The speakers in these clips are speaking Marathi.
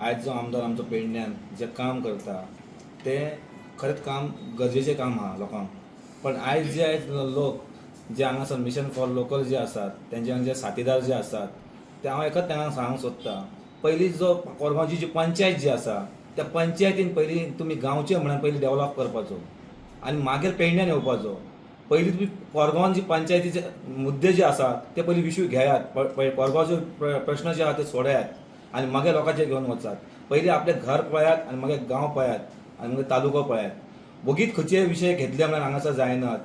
आज जो आमदार आमचो पेडण्यान जे काम करता ते खरेंच काम गरजेचें काम आहा लोकांक. पण आयज जे लोक जे हांगासर मिशन फॉर लोकल जे आसात तेंचे जे साथीदार जे आसात ते हांव एकच तांकां सांगूंक सोदतां. पयलीं जो कोरगांवची जी पंचायत जी आसा त्या पंचायतीन पयलीं तुमी गांवचे म्हणून पयलीं डेव्हलप करपाचो आनी मागीर पेडण्यान येवपाचो. पयलीं तुमी कोरगांवान जी पंचायतीचे मुद्दे जे आसात ते पयलीं विशू घेयात, कोरगांवचे प्रश्न जे आहा ते सोडयात आनी मागीर लोकांचे घेवन वचात. पयलीं आपलें घर पळयात आनी मागीर गांव पळयात आनी मागीर तालुको पळयात. बोगीत खंयचे विशय घेतले म्हणून हांगासर जायनात.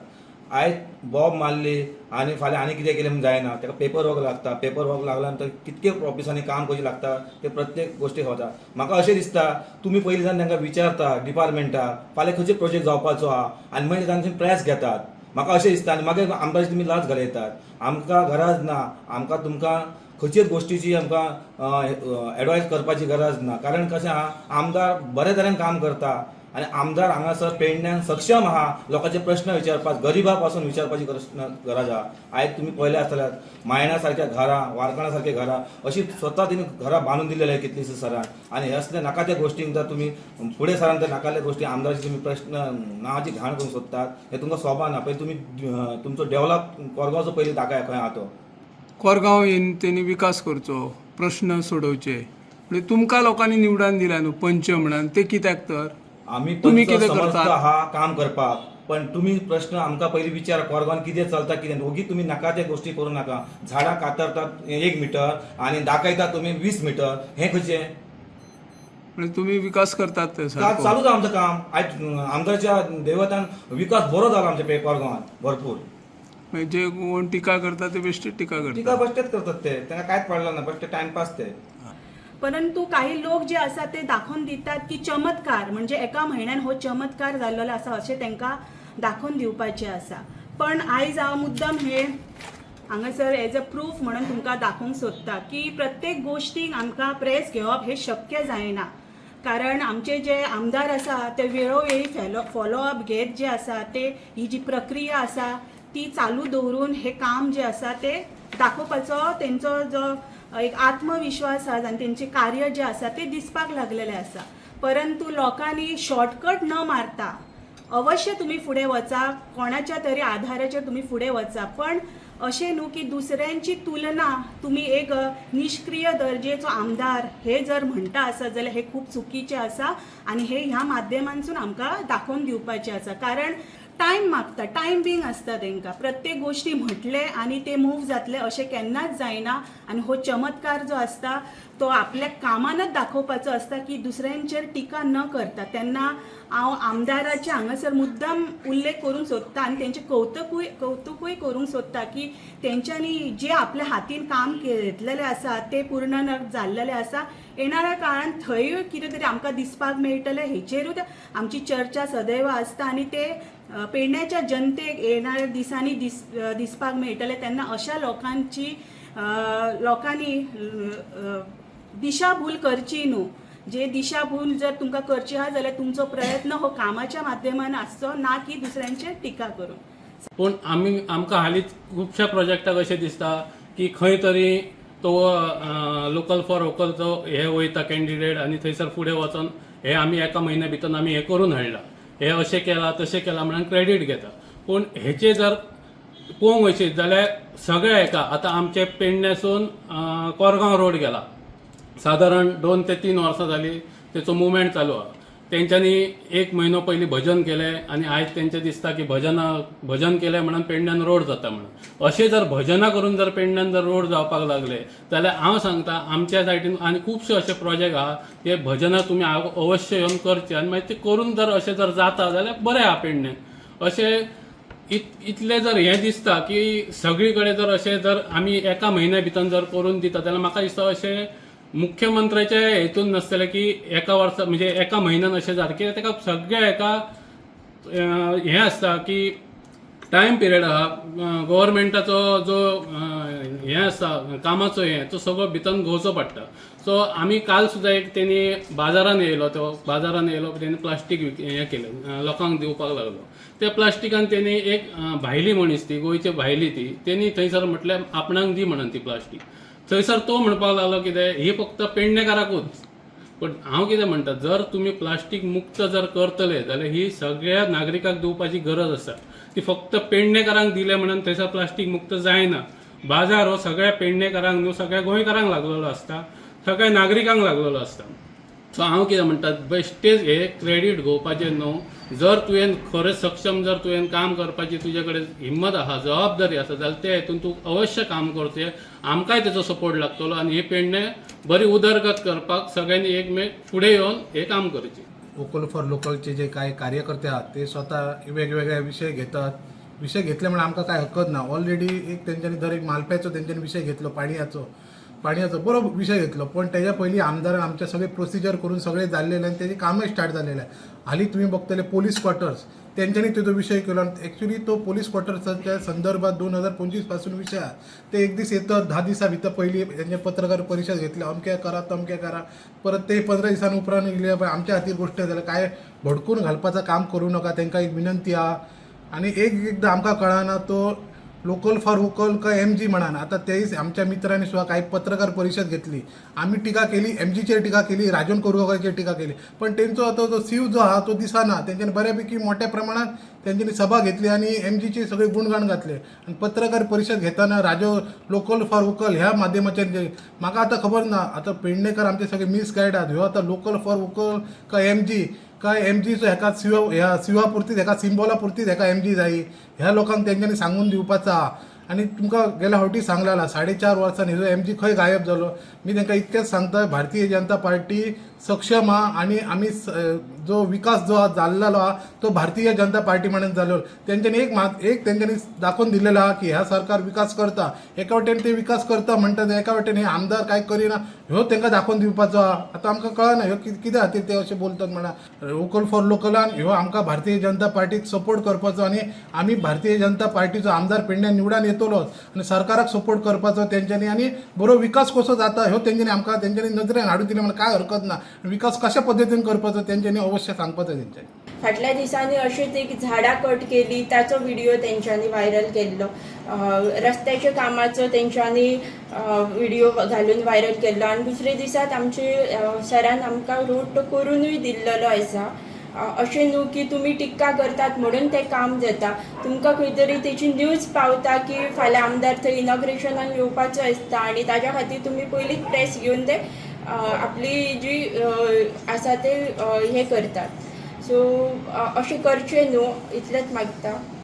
आयज बॉब मारली आनी फाल्यां आनी कितें केलें म्हणून जायना. ताका पेपर वर्क लागता. पेपर वर्क लागल्या नंतर कितके ऑफिसांनी काम करचें लागता ते प्रत्येक गोश्टी वता. म्हाका अशें दिसता तुमी पयलीं जावन तांकां विचारता डिपार्टमेंटाक फाल्यां खंयचे प्रोजेक्ट जावपाचो आहा आनी मागीर तांचे प्रेस घेतात. म्हाका अशें दिसता आनी मागीर आमदाराची तुमी लाज घालयतात. आमकां गरज ना, आमकां तुमकां खंयचेच गोश्टीची आमकां एडवायस करपाची गरज ना. कारण कशें आहा आमदार बरे तरेन काम करता आनी आमदार हांगासर पेडण्यान सक्षम आहा लोकांचे प्रश्न विचारपाक, गरिबा पासून विचारपाची गरज आहा. आयज तुमी पळयलें आसतल्यार मायणा सारक्या घरां, वारकणा सारके घरां अशी स्वता तिणी घरां बांदून दिलेले कितलींशीं सरान. आनी हे असले नाका त्या गोश्टींक जर तुमी फुडें सरान तर नाकाल्ले गोश्टी आमदाराची तुमी प्रश्न नांवाची घाण करूंक सोदतात हे तुमकां सोबा ना. पळय तुमी तुमचो डेव्हलप कोरगांवचो पयलीं दाखया खंय आहा तो. कोरगांव येवन तेणी विकास करचो, प्रश्न सोडोवचे. म्हणजे तुमकां लोकांनी निवडून दिल्या न्हू पंच म्हणून, ते कित्याक तर आमी तुमी तुमी कितें कितें करतात? आहा काम करपाक, पण तुमी प्रश्न आमकां पयलीं विचार कोरगांवान कितें चलता कितें. ओगी तुमी नाका ते गोश्टी करूं नाका. झाडां कातरतात 1 मिटर आनी दाखयतात तुमी 20 मिटर. हें खंयचें? म्हणजे तुम्ही विकास करतात ते सारको. चालूच आहा आमचें काम. आयज आमदारच्या दैवतान विकास बरो जाला आमच्या कोरगांवांत भरपूर. म्हणजे जे कोण टिका करतात ते बेश्टीच टिका टिका करतात. बेश्टेच करतात ते, तांकां कांयच पडलें ना, बेश्टे टायमपास ते. परंतु काही लोक जे आसा ते दाखोवन दितात की चमत्कार म्हणजे एका म्हयन्यान हो चमत्कार जाल्लो आसा अशें तांकां दाखोवन दिवपाचें आसा. पण आयज हांव मुद्दम हे हांगासर एज अ प्रूफ म्हणून तुमकां दाखोवंक सोदता की प्रत्येक गोश्टीक आमकां प्रेस घेवप हे शक्य जायना. कारण आमचे जे आमदार आसा ते वेळोवेळी फॉलोअप घेत जे आसा ते ही जी प्रक्रिया आसा ती चालू दवरून हे काम जे आसा ते दाखोवपाचो तेंचो जो एक आत्मविश्वास आसा आनी तेंचे कार्य जे आसा ते दिसपाक लागलेले आसा. परंतु लोकांनी शॉर्टकट न मारता अवश्य तुम्ही फुडें वचा, कोणाच्या तरी आधाराचेर तुम्ही फुडें वचा. पण अशें न्हू की दुसऱ्यांची तुलना तुम्ही एक निष्क्रिय दर्जेचो आमदार हे जर म्हणटा आसा जाल्यार हे खूप चुकीचें आसा आनी हे ह्या माध्यमांतसून आमकां दाखोवन दिवपाचें आसा. कारण टायम मागता, टायमिंग आसता तांकां. प्रत्येक गोश्टी म्हटले आनी ते मूव जातले अशें केन्नाच जायना. आनी हो चमत्कार जो आसता तो आपल्या कामानच दाखोवपाचो आसता की दुसऱ्यांचेर टिका न करता. तेन्ना हांव आमदाराचे हांगासर मुद्दम उल्लेख करूंक सोदता आनी तेंचें कौतुकूय करूंक सोदता की तेंच्यांनी जे आपल्या हातीन काम घेतलेलें आसा ते पूर्ण जाल्लेलें आसा. येणाऱ्या काळान थंय कितें तरी आमकां दिसपाक मेळटलें हेचेरूच आमची चर्चा सदैव आसता आनी ते पेडण्याच्या जनतेक येणाऱ्या दिसांनी दिसपाक मेळटले. तेन्ना अशा लोकांनी दिशाभूल करची न्हू. जे दिशाभूल जर तुमकां करची आहा जाल्यार तुमचो प्रयत्न हो कामाच्या माध्यमान आसचो, ना की दुसऱ्यांचेर टिका करून. पूण आमकां हालींच खुबश्या प्रोजेक्टाक अशें दिसता की खंय तरी तो लोकल फॉर वोकलचो हे वयता कॅन्डिडेट आनी थंयसर फुडें वचोन हे आमी एका म्हयन्या भितर आमी हे करून हाडला, हे अशें केलां तशें केलां म्हणून क्रेडीट घेता. पूण हेचे जर पळोवंक वयशीत जाल्यार सगळ्या हेका आतां आमचे पेडण्यासून कोरगांव रोड गेला, सादारण 2 ते 3 वर्सां जालीं तेचो मुवमेंट चालू आहा. तेंच्यांनी 1 म्हयनो पयलीं भजन केलें आनी आयज तेंचें दिसता की भजन केलें म्हणून पेडण्यान रोड जाता म्हणून. अशें जर भजनां करून जर पेडण्यान जर रोड जावपाक लागले जाल्यार हांव सांगता आमच्या सायडीन आनी खुबशे अशे प्रोजेक्ट आहा ते भजनां तुमी अवश्य येवन करचे आनी मागीर ते करून जर अशें जर जाता जाल्यार बरें आहा पेडण्यान. अशें इतलें जर हें दिसता की सगळी कडेन जर अशें जर आमी एका म्हयन्या भितर जर करून दिता जाल्यार म्हाका दिसता अशें मुख्यमंत्र्याचे हेतून नासतलें की एका वर्सा म्हणजे एका म्हयन्यान अशें जाता. कित्याक तेका सगळ्या हेका हें आसता की टायम पिरियड आहा. गव्हर्मेंटाचो जो हें आसता कामाचो तो सगळो भितर घेवचो पडटा. सो आमी काल सुद्दां एक तेणी बाजारान येयलो तेणी प्लास्टीक हें केलें लोकांक दिवपाक लागलो. त्या प्लास्टिकान तेणी एक भायली मनीस ती गोंयची भायली तेणी थंयसर म्हटल्यार आपणाक दी म्हणून ती प्लास्टीक. थंयसर तो म्हणपाक लागलो कितें ही फक्त पेडणेकाराकूच पण हांव कितें म्हणटा, जर तुमी प्लास्टीक मुक्त जर करतले जाल्यार ही सगळ्या नागरिकांक दिवपाची गरज आसा. ती फक्त पेडणेकारांक दिले म्हणून थंयसर प्लास्टीक मुक्त जायना. बाजार हो सगळ्या पेडणेकारांक न्हू, सगळ्या गोंयकारांक लागलेलो आसता, सगळ्या नागरिकांक लागलेलो आसता. सो हांव कितें म्हणटा, बेश्टेच हे क्रेडीट घेवपाचें न्हू. जर तुवें खरें सक्षम जर तुवें काम करपाची तुजे कडेन हिम्मत आहा, जबाबदारी आसा, जाल्यार ते हितून तूं अवश्य काम करचें. आमकांय तेचो सपोर्ट लागतलो आनी हे पेडणे बरी उदरगत करपाक सगळ्यांनी एकमेक फुडें येवन हे काम करचें. वोकल फॉर लोकलचे जे काही कार्यकर्ते आहात ते स्वतः वेगवेगळे विषय घेतात. विषय घेतले म्हणून आमकां काय हरकत ना. ऑलरेडी एक तेंच्यांनी दर एक मालप्याचो तेंच्यांनी विषय घेतलो, पाणयाचो बरो विषय घेतलो. पण त्याच्या पयलीं आमदारान आमचे सगळे प्रोसिजर करून सगळे जाल्लेले आनी तेजें कामय स्टार्ट जाल्लेलें आहे. हालीं तुम्ही बघतले पोलीस क्वार्टर्स तेंच्यांनी तेजो विषय केलो. एक्चुअली तो पोलीस क्वार्टर्साच्या संदर्भात 2025 पासून विषय आहे. ते एक दीस येतात, 10 दिसा भितर पयलीं तेंचे पत्रकार परिशद घेतली, अमकें करा तमकें करा. परत ते 15 दिसांनी उपरांत येयले, आमच्या खातीर गोश्ट जाल्यार काय भडकून घालपाचं काम करूं नका. तांकां एक विनंती आहा. आनी एकदां आमकां कळना तो लोकल फॉर वोकल का MG म्हणान. आता तेच आमच्या मित्रांनी सुद्धा काही पत्रकार परिषद घेतली. आम्ही टीका केली, MGचेर टीका केली, राजन कोरगांवकाराचेर टीका केली. पण तेंचो आता तो सीव जो आहा तो दिसना. तेंच्यांनी बऱ्यापैकी मोठ्या प्रमाणात तेंच्यांनी सभा घेतली आणि MGचे सगळे गुणगाण घातले. आणि पत्रकार परिषद घेताना राजो लोकल फॉर वोकल ह्या माध्यमाचेर म्हाका आता खबर ना. आता पेडणेकर आमचे सगळे मिसगायड आहात. ह्यो आता लोकल फॉर वोकल का MG काय MGचो हेका सिवा पुरतीच हेका सिंबॉला पुरतीच हेका MG जायी ह्या लोकांक तेंच्यांनी सांगून दिवपाचा. आणि तुमकां गेल्या फावटी सांगलेला 4.5 वर्सांनी ह्यो MG खंय गायब जालो. मी तांकां इतकेंच सांगता, भारतीय जनता पार्टी सक्षम आहा आणि आम्ही जो विकास जो जाल्लो आहा तो भारतीय जनता पार्टी म्हणून जालो. तेंच्यांनी एक तेंच्यांनी दाखोवन दिलेलो आहा की ह्या सरकार विकास करता. एका वाटेन ते विकास करता म्हणटा, एका वाटेन हे आमदार काय करिना ह्यो तेंकां दाखोवन दिवपाचो आहा. आता आमकां कळना ह्यो कित्या खातीर ते अशें बोलतात म्हणा. वोकल फॉर लोकलान ह्यो आमकां भारतीय जनता पार्टीक सपोर्ट करपाचो आणि आम्ही भारतीय जनता पार्टीचो आमदार पेडण्यान निवडान येतलोच आणि सरकाराक सपोर्ट करपाचो तेंच्यांनी. आणि बरो विकास कसो जाता ह्यो तेंच्यांनी आमकां तेंच्यांनी नजरेन हाडून दिले म्हणून काय हरकत ना. विकास कशा पद्दतीन करपाचो तेंच्यांनी अवश्य सांगपाचो तेंच्यांनी. फाटल्या दिसांनी अशीच एक झाडां कट केली ताचो व्हिडिओ तेंच्यांनी व्हायरल केल्लो. रस्त्याच्या कामाचो तेंच्यांनी व्हिडिओ घालून व्हायरल केल्लो. आनी दुसरे दिसात आमचे सरान आमकां रोड करूनय दिल्लो आसा. अशें न्हू की तुमी टिक्का करतात म्हणून तें काम जाता. तुमकां खंय तरी तेची न्यूज पावता की फाल्यां आमदार थंय इनॉग्रेशनाक येवपाचो आसता आनी ताज्या खातीर तुमी पयलींच प्रेस घेवन ते आपली जी आसा ते हे करतात. सो अशें करचें न्हू इतलेंच मागता.